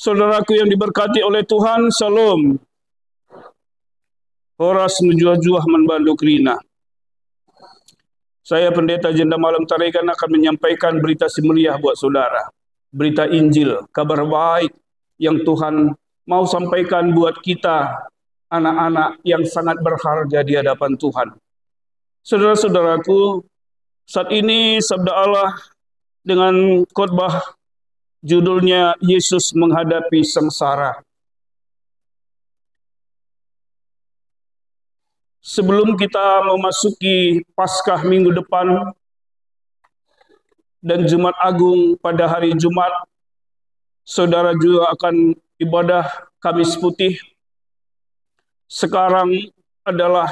Saudaraku yang diberkati oleh Tuhan, Salam. Horas menjuah-juah membanduk rina. Saya Pendeta Jenda Malam Taregan akan menyampaikan berita simuriah buat saudara. Berita Injil, kabar baik yang Tuhan mau sampaikan buat kita, anak-anak yang sangat berharga di hadapan Tuhan. Saudara-saudaraku, saat ini sabda Allah dengan khotbah judulnya Yesus menghadapi sengsara. Sebelum kita memasuki Paskah minggu depan dan Jumat Agung pada hari Jumat, saudara juga akan ibadah Kamis Putih. Sekarang adalah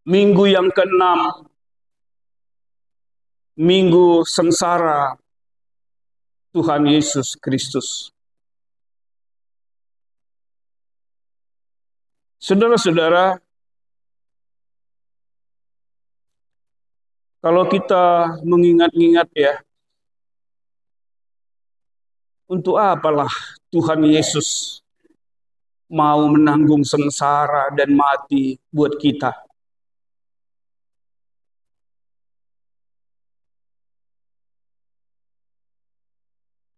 minggu yang ke-6, minggu sengsara Tuhan Yesus Kristus. Saudara-saudara, kalau kita mengingat-ingat ya, untuk apalah Tuhan Yesus mau menanggung sengsara dan mati buat kita?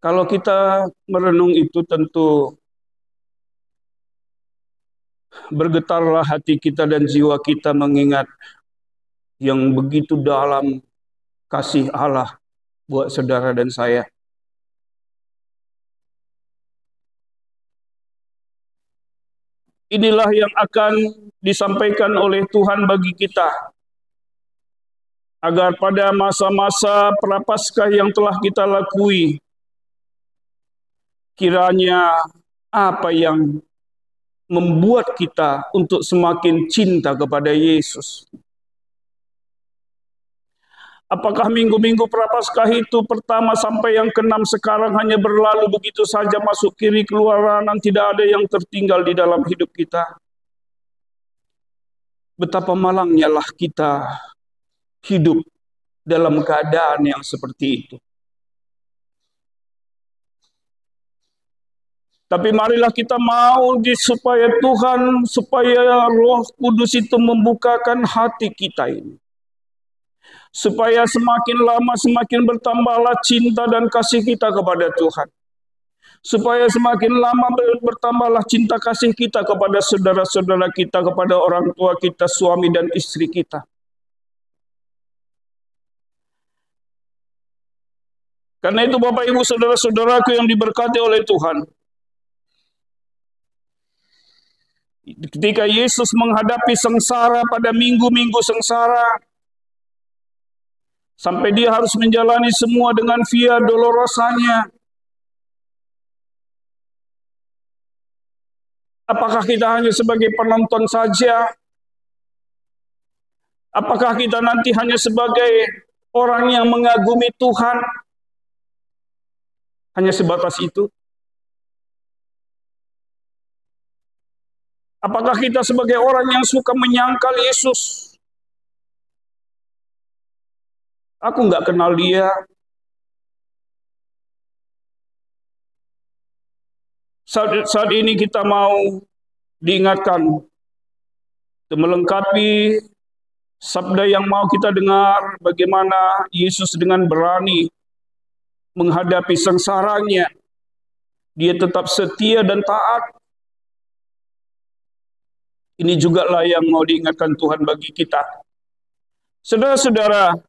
Kalau kita merenung itu tentu bergetarlah hati kita dan jiwa kita mengingat yang begitu dalam kasih Allah buat saudara dan saya. Inilah yang akan disampaikan oleh Tuhan bagi kita, agar pada masa-masa prapaskah yang telah kita lakui, kiranya apa yang membuat kita untuk semakin cinta kepada Yesus. Apakah minggu-minggu prapaskah itu pertama sampai yang ke-6 sekarang hanya berlalu begitu saja, masuk kiri keluar kanan, tidak ada yang tertinggal di dalam hidup kita? Betapa malangnya lah kita hidup dalam keadaan yang seperti itu. Tapi marilah kita mau supaya Tuhan, supaya Roh Kudus itu membukakan hati kita ini. Supaya semakin lama semakin bertambahlah cinta dan kasih kita kepada Tuhan. Supaya semakin lama bertambahlah cinta kasih kita kepada saudara-saudara kita, kepada orang tua kita, suami dan istri kita. Karena itu Bapak Ibu saudara-saudaraku yang diberkati oleh Tuhan, ketika Yesus menghadapi sengsara pada minggu-minggu sengsara, sampai dia harus menjalani semua dengan via dolorosanya, apakah kita hanya sebagai penonton saja? Apakah kita nanti hanya sebagai orang yang mengagumi Tuhan? Hanya sebatas itu? Apakah kita sebagai orang yang suka menyangkal Yesus? Aku nggak kenal dia. Saat ini kita mau diingatkan untuk melengkapi sabda yang mau kita dengar, bagaimana Yesus dengan berani menghadapi sengsaranya. Dia tetap setia dan taat. Ini juga lah yang mau diingatkan Tuhan bagi kita. Saudara-saudara,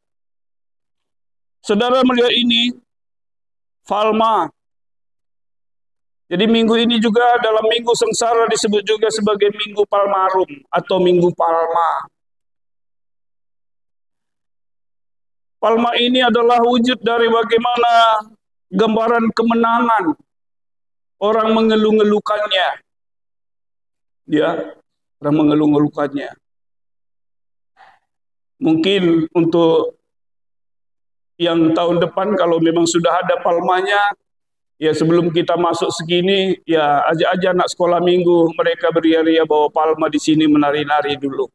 saudara melihat ini, Palma. Jadi minggu ini juga dalam minggu sengsara disebut juga sebagai minggu Palmarum atau minggu Palma. Palma ini adalah wujud dari bagaimana gambaran kemenangan. Orang mengeluh-ngeluhkannya. Ya, orang mengeluh-ngeluhkannya. Mungkin untuk yang tahun depan kalau memang sudah ada palmanya, ya sebelum kita masuk segini, ya ajak aja anak sekolah minggu mereka beria-ria bawa palma di sini menari-nari dulu.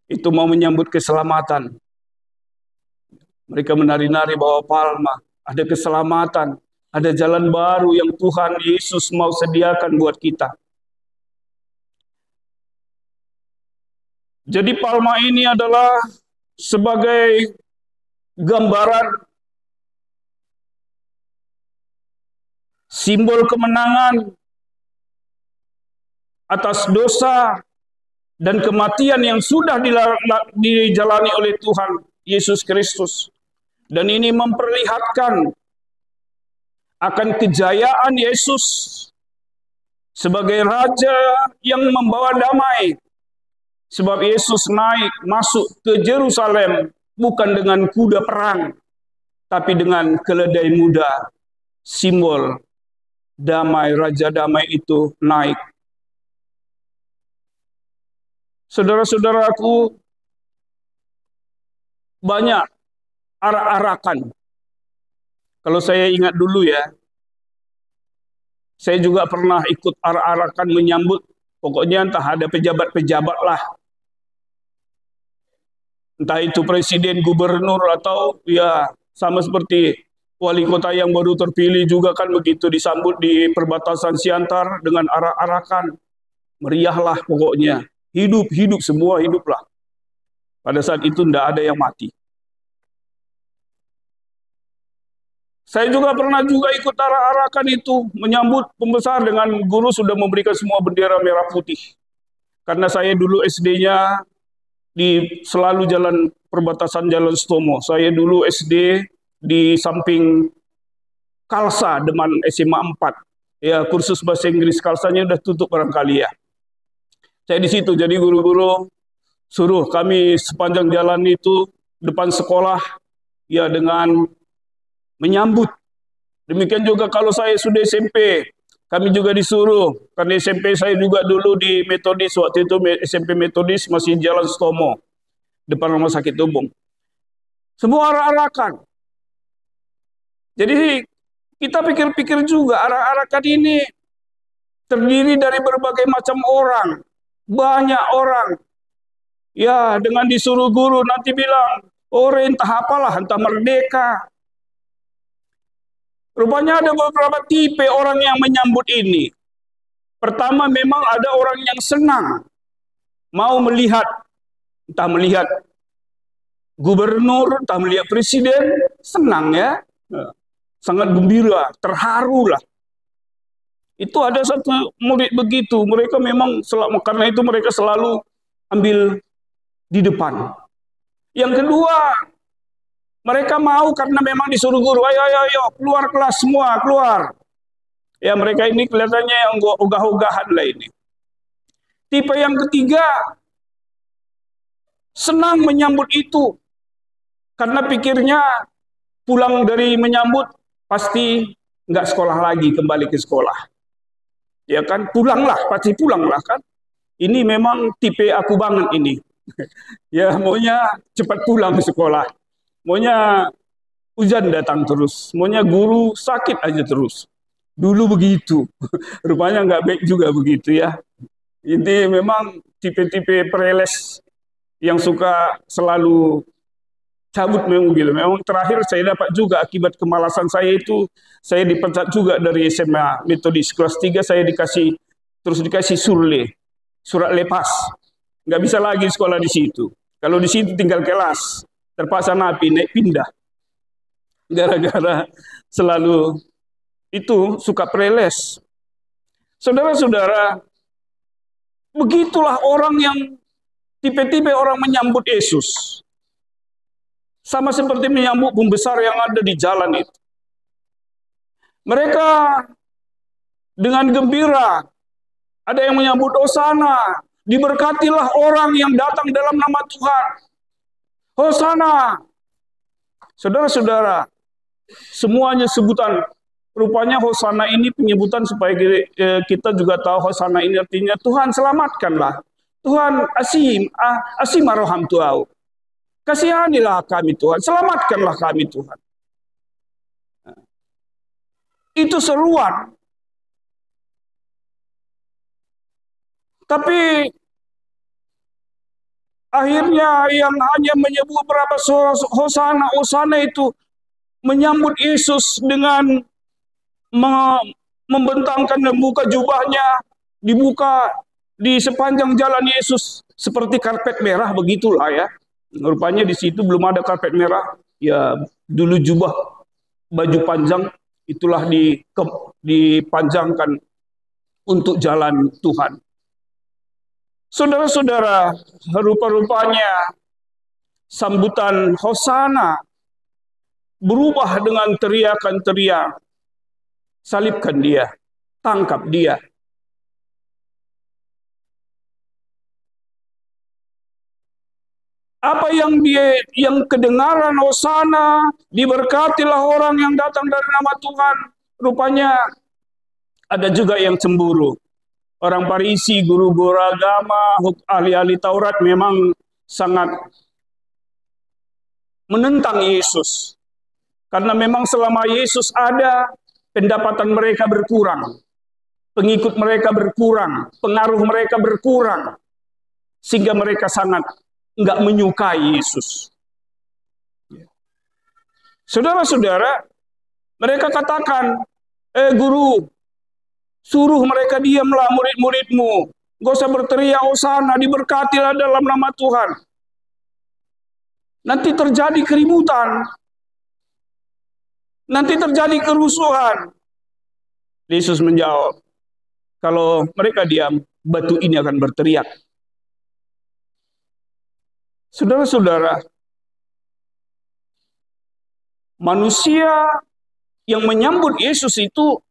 Itu mau menyambut keselamatan. Mereka menari-nari bawa palma, ada keselamatan. Ada jalan baru yang Tuhan Yesus mau sediakan buat kita. Jadi palma ini adalah sebagai gambaran simbol kemenangan atas dosa dan kematian yang sudah dijalani oleh Tuhan Yesus Kristus. Dan ini memperlihatkan akan kejayaan Yesus sebagai Raja yang membawa damai. Sebab Yesus naik masuk ke Yerusalem bukan dengan kuda perang, tapi dengan keledai muda. Simbol damai, Raja damai itu naik. Saudara-saudaraku, banyak arak-arakan. Kalau saya ingat dulu ya, saya juga pernah ikut arak-arakan menyambut, pokoknya entah ada pejabat-pejabat lah. Entah itu presiden, gubernur, atau ya sama seperti wali kota yang baru terpilih juga kan begitu, disambut di perbatasan Siantar dengan arak-arakan. Meriahlah pokoknya. Hidup, semua hiduplah. Pada saat itu tidak ada yang mati. Saya juga pernah ikut arak-arakan itu, menyambut pembesar dengan guru sudah memberikan semua bendera merah putih. Karena saya dulu SD-nya di selalu jalan perbatasan Jalan Stomo. Saya dulu SD di samping Kalsa, depan SMA 4. Ya, kursus bahasa Inggris Kalsanya udah tutup barangkali ya. Saya di situ, jadi guru-guru suruh kami sepanjang jalan itu depan sekolah ya dengan menyambut. Demikian juga kalau saya sudah SMP, kami juga disuruh. Karena SMP saya juga dulu di Metodis, waktu itu SMP Metodis masih Jalan Stomo, depan Rumah Sakit Umum. Semua arak-arakan. Jadi kita pikir-pikir juga, arak-arakan ini terdiri dari berbagai macam orang. Banyak orang. Ya, dengan disuruh guru nanti bilang, oh entah apalah, entah merdeka. Rupanya ada beberapa tipe orang yang menyambut ini. Pertama, memang ada orang yang senang mau melihat, entah melihat gubernur, entah melihat presiden, senang ya, sangat gembira, terharu lah. Itu ada satu murid begitu, mereka memang karena itu mereka selalu ambil di depan. Yang kedua, mereka mau karena memang disuruh guru, ayo, keluar kelas semua, keluar. Ya mereka ini kelihatannya yang ogah-ogahan lah ini. Tipe yang ketiga, senang menyambut itu. Karena pikirnya pulang dari menyambut, pasti nggak sekolah lagi, kembali ke sekolah. Ya kan, pulanglah, pasti pulanglah kan. Ini memang tipe aku banget ini. Ya maunya cepat pulang ke sekolah. Maunya hujan datang terus, maunya guru sakit aja terus. Dulu begitu, rupanya nggak baik juga begitu ya. Ini memang tipe-tipe pereles yang suka selalu cabut memang gitu. Memang terakhir saya dapat juga akibat kemalasan saya itu, saya dipecat juga dari SMA Metodis. Kelas 3 saya dikasih surat lepas. Nggak bisa lagi sekolah di situ. Kalau di situ tinggal kelas. Terpaksa naik pindah. Gara-gara selalu itu suka preles. Saudara-saudara, begitulah orang yang tipe-tipe orang menyambut Yesus. Sama seperti menyambut pembesar yang ada di jalan itu. Mereka dengan gembira, ada yang menyambut Hosana, diberkatilah orang yang datang dalam nama Tuhan. Hosana. Saudara-saudara, semuanya sebutan. Rupanya Hosana ini penyebutan supaya kita juga tahu Hosana ini artinya Tuhan selamatkanlah. Tuhan asim arham Tuhan. Kasihanilah kami Tuhan, selamatkanlah kami Tuhan. Itu seruan. Tapi akhirnya yang hanya menyebut berapa Hosana itu menyambut Yesus dengan membentangkan dan buka jubahnya, dibuka di sepanjang jalan Yesus seperti karpet merah begitulah ya. Rupanya di situ belum ada karpet merah. Ya dulu jubah baju panjang itulah dipanjangkan untuk jalan Tuhan. Saudara-saudara, rupa-rupanya sambutan Hosana berubah dengan teriakan-teriak, salibkan dia, tangkap dia. Apa yang kedengaran Hosana, diberkatilah orang yang datang dari nama Tuhan. Rupanya ada juga yang cemburu. Orang Farisi, guru-guru agama, ahli-ahli Taurat memang sangat menentang Yesus. Karena memang selama Yesus ada, pendapatan mereka berkurang. Pengikut mereka berkurang, pengaruh mereka berkurang. Sehingga mereka sangat enggak menyukai Yesus. Saudara-saudara, mereka katakan, guru, suruh mereka diamlah murid-muridmu. Gak usah berteriak hosana, diberkatilah dalam nama Tuhan. Nanti terjadi keributan. Nanti terjadi kerusuhan. Yesus menjawab, kalau mereka diam, batu ini akan berteriak. Saudara-saudara, manusia yang menyambut Yesus itu,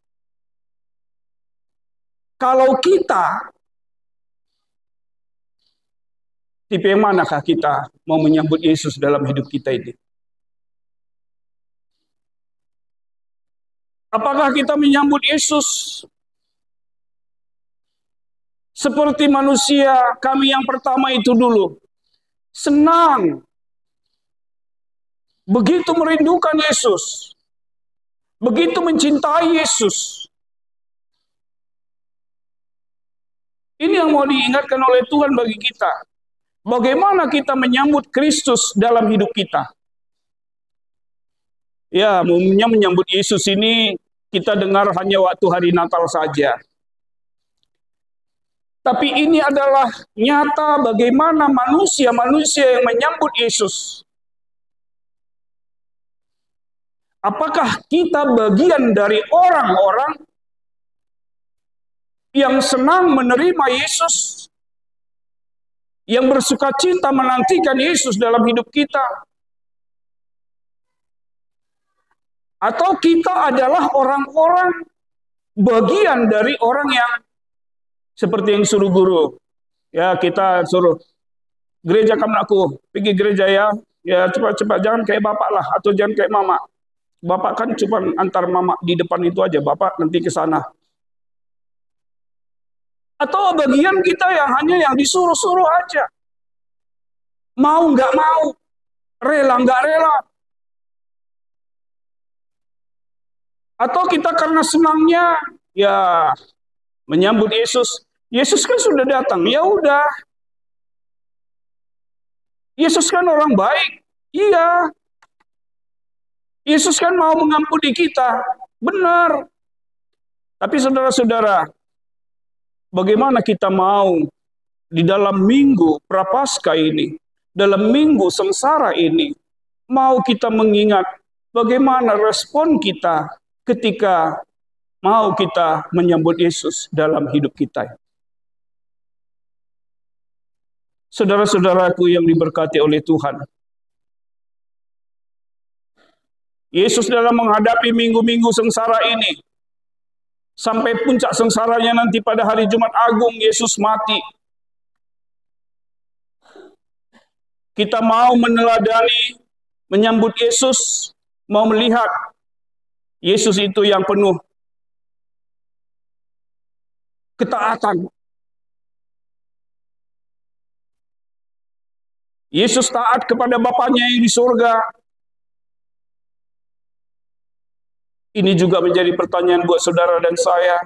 kalau kita, tipe yang manakah kita mau menyambut Yesus dalam hidup kita ini? Apakah kita menyambut Yesus seperti manusia kami yang pertama itu dulu? Senang. Begitu merindukan Yesus. Begitu mencintai Yesus. Ini yang mau diingatkan oleh Tuhan bagi kita. Bagaimana kita menyambut Kristus dalam hidup kita? Ya, umumnya menyambut Yesus ini kita dengar hanya waktu hari Natal saja. Tapi ini adalah nyata bagaimana manusia-manusia yang menyambut Yesus. Apakah kita bagian dari orang-orang yang senang menerima Yesus, yang bersuka cita menantikan Yesus dalam hidup kita? Atau kita adalah orang-orang bagian dari orang yang seperti yang suruh guru. Ya, kita suruh gereja kamu aku, pergi gereja ya. Ya, cepat-cepat, jangan kayak bapak lah, atau jangan kayak mama. Bapak kan cuma antar mama di depan itu aja, bapak nanti ke sana. Atau bagian kita yang hanya yang disuruh-suruh aja. Mau nggak mau, rela nggak rela. Atau kita karena senangnya, ya menyambut Yesus. Yesus kan sudah datang, ya udah. Yesus kan orang baik, iya. Yesus kan mau mengampuni kita, benar. Tapi saudara-saudara, bagaimana kita mau di dalam minggu Prapaskah ini, dalam minggu sengsara ini, mau kita mengingat bagaimana respon kita ketika mau kita menyambut Yesus dalam hidup kita. Saudara-saudaraku yang diberkati oleh Tuhan, Yesus dalam menghadapi minggu-minggu sengsara ini, sampai puncak sengsaranya nanti pada hari Jumat Agung, Yesus mati. Kita mau meneladani, menyambut Yesus, mau melihat Yesus itu yang penuh ketaatan. Yesus taat kepada Bapaknya yang di surga. Ini juga menjadi pertanyaan buat saudara dan saya.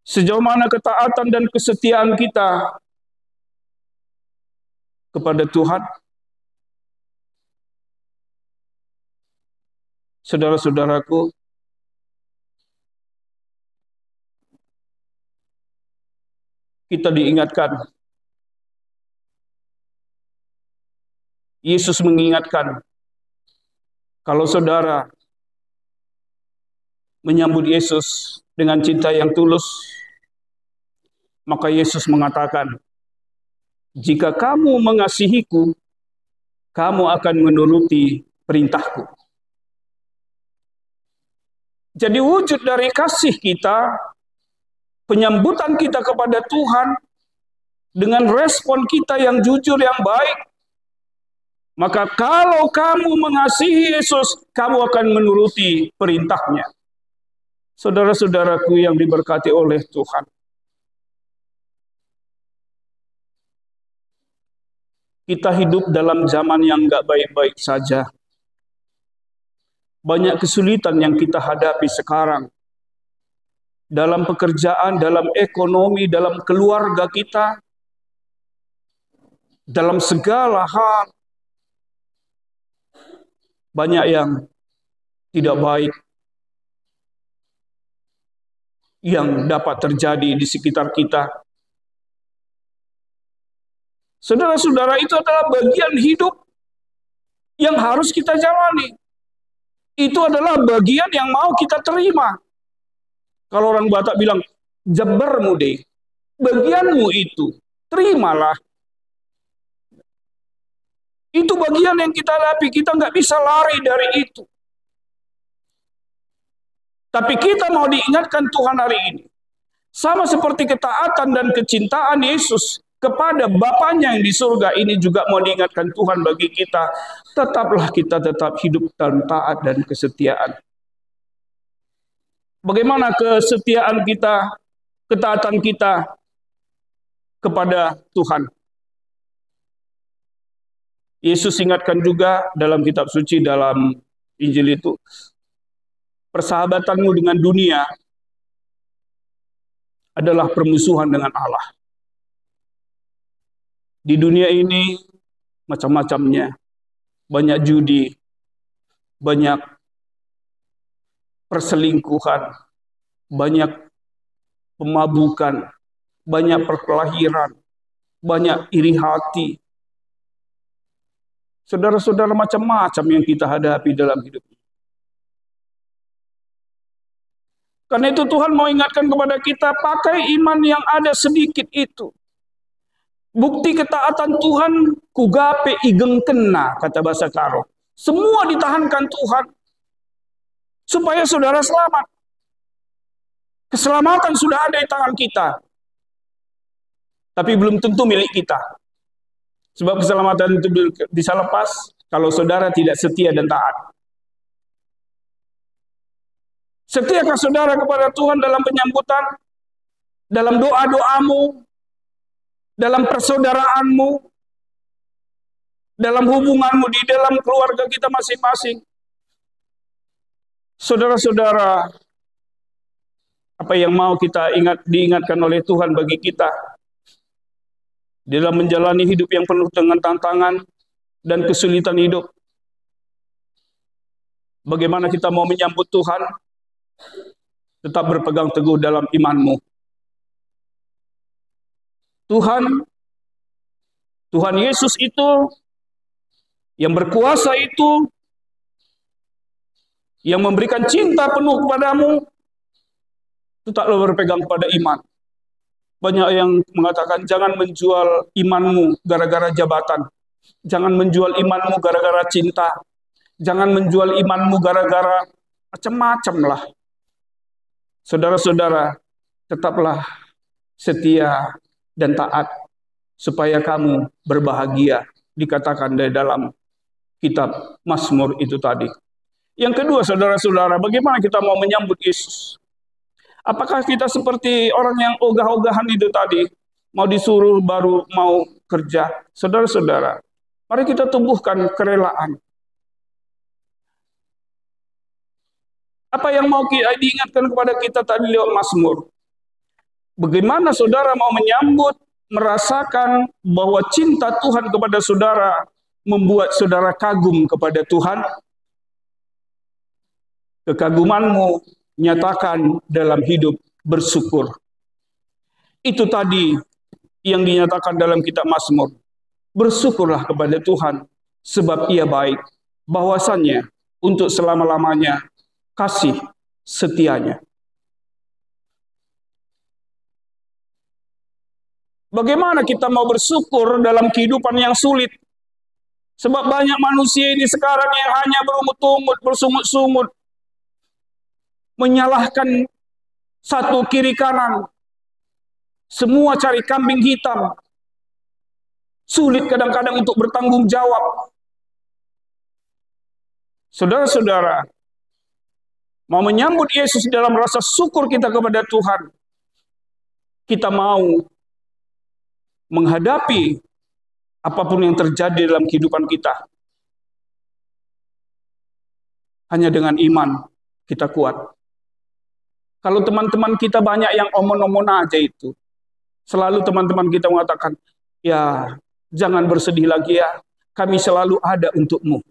Sejauh mana ketaatan dan kesetiaan kita kepada Tuhan? Saudara-saudaraku, kita diingatkan, Yesus mengingatkan, kalau saudara menyambut Yesus dengan cinta yang tulus, maka Yesus mengatakan, jika kamu mengasihiku, kamu akan menuruti perintahku. Jadi wujud dari kasih kita, penyambutan kita kepada Tuhan, dengan respon kita yang jujur, yang baik, maka kalau kamu mengasihi Yesus, kamu akan menuruti perintahnya. Saudara-saudaraku yang diberkati oleh Tuhan, kita hidup dalam zaman yang gak baik-baik saja. Banyak kesulitan yang kita hadapi sekarang. Dalam pekerjaan, dalam ekonomi, dalam keluarga kita, dalam segala hal. Banyak yang tidak baik yang dapat terjadi di sekitar kita. Saudara-saudara, itu adalah bagian hidup yang harus kita jalani. Itu adalah bagian yang mau kita terima. Kalau orang Batak bilang, jabarmu deh, bagianmu itu, terimalah. Itu bagian yang kita hadapi, kita nggak bisa lari dari itu. Tapi kita mau diingatkan Tuhan hari ini. Sama seperti ketaatan dan kecintaan Yesus kepada Bapaknya yang di surga, ini juga mau diingatkan Tuhan bagi kita. Tetaplah kita tetap hidup dalam taat dan kesetiaan. Bagaimana kesetiaan kita, ketaatan kita kepada Tuhan? Yesus ingatkan juga dalam kitab suci, dalam Injil itu, persahabatanmu dengan dunia adalah permusuhan dengan Allah. Di dunia ini macam-macamnya, banyak judi, banyak perselingkuhan, banyak pemabukan, banyak perkelahian, banyak iri hati. Saudara-saudara, macam-macam yang kita hadapi dalam hidup ini. Karena itu Tuhan mau ingatkan kepada kita, pakai iman yang ada sedikit itu. Bukti ketaatan Tuhan, kugape igeng kena, kata bahasa Karo. Semua ditahankan Tuhan, supaya saudara selamat. Keselamatan sudah ada di tangan kita, tapi belum tentu milik kita. Sebab keselamatan itu bisa lepas kalau saudara tidak setia dan taat. Setiakah saudara kepada Tuhan dalam penyambutan, dalam doa-doamu, dalam persaudaraanmu, dalam hubunganmu di dalam keluarga kita masing-masing? Saudara-saudara, apa yang mau kita diingatkan oleh Tuhan bagi kita dalam menjalani hidup yang penuh dengan tantangan dan kesulitan hidup? Bagaimana kita mau menyambut Tuhan? Tetap berpegang teguh dalam imanmu. Tuhan Yesus itu, yang berkuasa itu, yang memberikan cinta penuh kepadamu, tetaplah berpegang pada iman. Banyak yang mengatakan, jangan menjual imanmu gara-gara jabatan. Jangan menjual imanmu gara-gara cinta. Jangan menjual imanmu gara-gara macam-macam lah. Saudara-saudara, tetaplah setia dan taat, supaya kamu berbahagia. Dikatakan dari dalam kitab Mazmur itu tadi. Yang kedua, saudara-saudara, bagaimana kita mau menyambut Yesus? Apakah kita seperti orang yang ogah-ogahan itu tadi, mau disuruh baru mau kerja? Saudara-saudara, mari kita tumbuhkan kerelaan. Apa yang mau diingatkan kepada kita tadi lewat Mazmur? Bagaimana saudara mau menyambut, merasakan bahwa cinta Tuhan kepada saudara membuat saudara kagum kepada Tuhan? Kekagumanmu nyatakan dalam hidup bersyukur. Itu tadi yang dinyatakan dalam kitab Mazmur. Bersyukurlah kepada Tuhan, sebab Ia baik. Bahwasannya untuk selama-lamanya kasih setianya. Bagaimana kita mau bersyukur dalam kehidupan yang sulit? Sebab banyak manusia ini sekarang yang hanya berumut-umut, bersungut-sungut, menyalahkan satu kiri kanan. Semua cari kambing hitam. Sulit kadang-kadang untuk bertanggung jawab. Saudara-saudara, mau menyambut Yesus dalam rasa syukur kita kepada Tuhan. Kita mau menghadapi apapun yang terjadi dalam kehidupan kita. Hanya dengan iman kita kuat. Kalau teman-teman kita banyak yang omon-omon aja itu. Selalu teman-teman kita mengatakan, ya jangan bersedih lagi ya, kami selalu ada untukmu.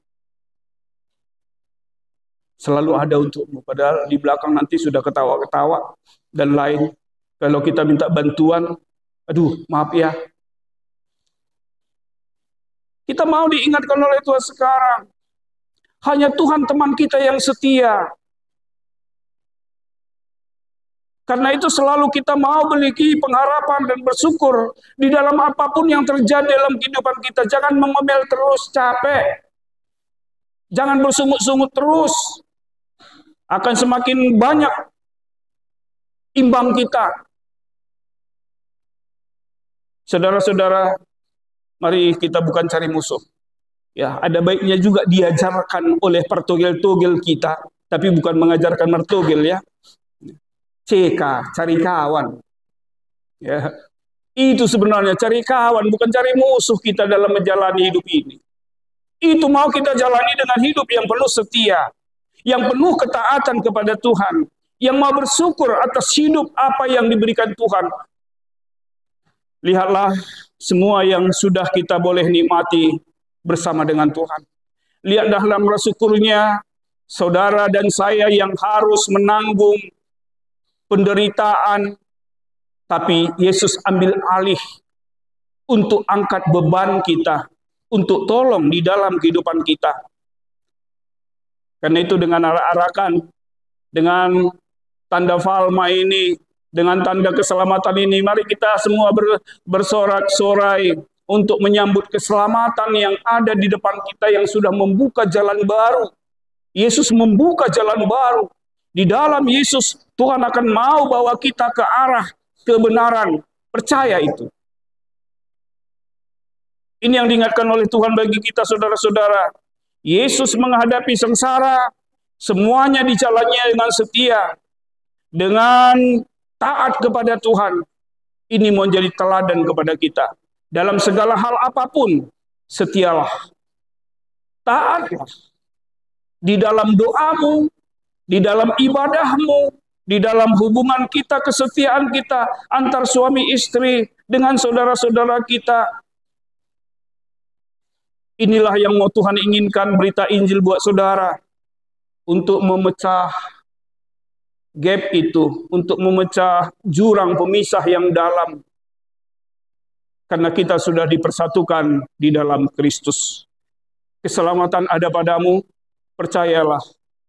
Selalu ada untukmu. Padahal di belakang nanti sudah ketawa-ketawa dan lain. Kalau kita minta bantuan, aduh maaf ya. Kita mau diingatkan oleh Tuhan sekarang. Hanya Tuhan teman kita yang setia. Karena itu selalu kita mau memiliki pengharapan dan bersyukur di dalam apapun yang terjadi dalam kehidupan kita. Jangan mengomel terus, capek. Jangan bersungut-sungut terus. Akan semakin banyak imbang kita. Saudara-saudara, mari kita bukan cari musuh. Ya, ada baiknya juga diajarkan oleh pertogel-togel kita, tapi bukan mengajarkan mertogel ya. CK, cari kawan. Ya. Itu sebenarnya cari kawan, bukan cari musuh kita dalam menjalani hidup ini. Itu mau kita jalani dengan hidup yang penuh setia, yang penuh ketaatan kepada Tuhan, yang mau bersyukur atas hidup apa yang diberikan Tuhan. Lihatlah semua yang sudah kita boleh nikmati bersama dengan Tuhan. Lihat dalam bersyukurnya saudara dan saya yang harus menanggung penderitaan, tapi Yesus ambil alih untuk angkat beban kita, untuk tolong di dalam kehidupan kita. Karena itu dengan arak-arakan, dengan tanda falma ini, dengan tanda keselamatan ini, mari kita semua bersorak-sorai untuk menyambut keselamatan yang ada di depan kita yang sudah membuka jalan baru. Yesus membuka jalan baru. Di dalam Yesus, Tuhan akan mau bawa kita ke arah kebenaran. Percaya itu. Ini yang diingatkan oleh Tuhan bagi kita, saudara-saudara. Yesus menghadapi sengsara, semuanya di jalannya dengan setia, dengan taat kepada Tuhan. Ini menjadi teladan kepada kita. Dalam segala hal apapun, setialah. Taatlah. Di dalam doamu, di dalam ibadahmu, di dalam hubungan kita, kesetiaan kita antar suami istri dengan saudara-saudara kita. Inilah yang mau Tuhan inginkan berita Injil buat saudara. Untuk memecah gap itu, untuk memecah jurang pemisah yang dalam. Karena kita sudah dipersatukan di dalam Kristus. Keselamatan ada padamu, percayalah.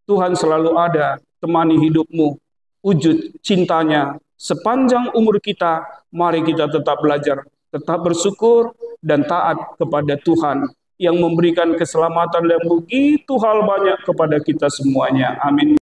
Tuhan selalu ada, temani hidupmu, wujud cintanya. Sepanjang umur kita, mari kita tetap belajar, tetap bersyukur, dan taat kepada Tuhan yang memberikan keselamatan dan begitu hal banyak kepada kita semuanya. Amin.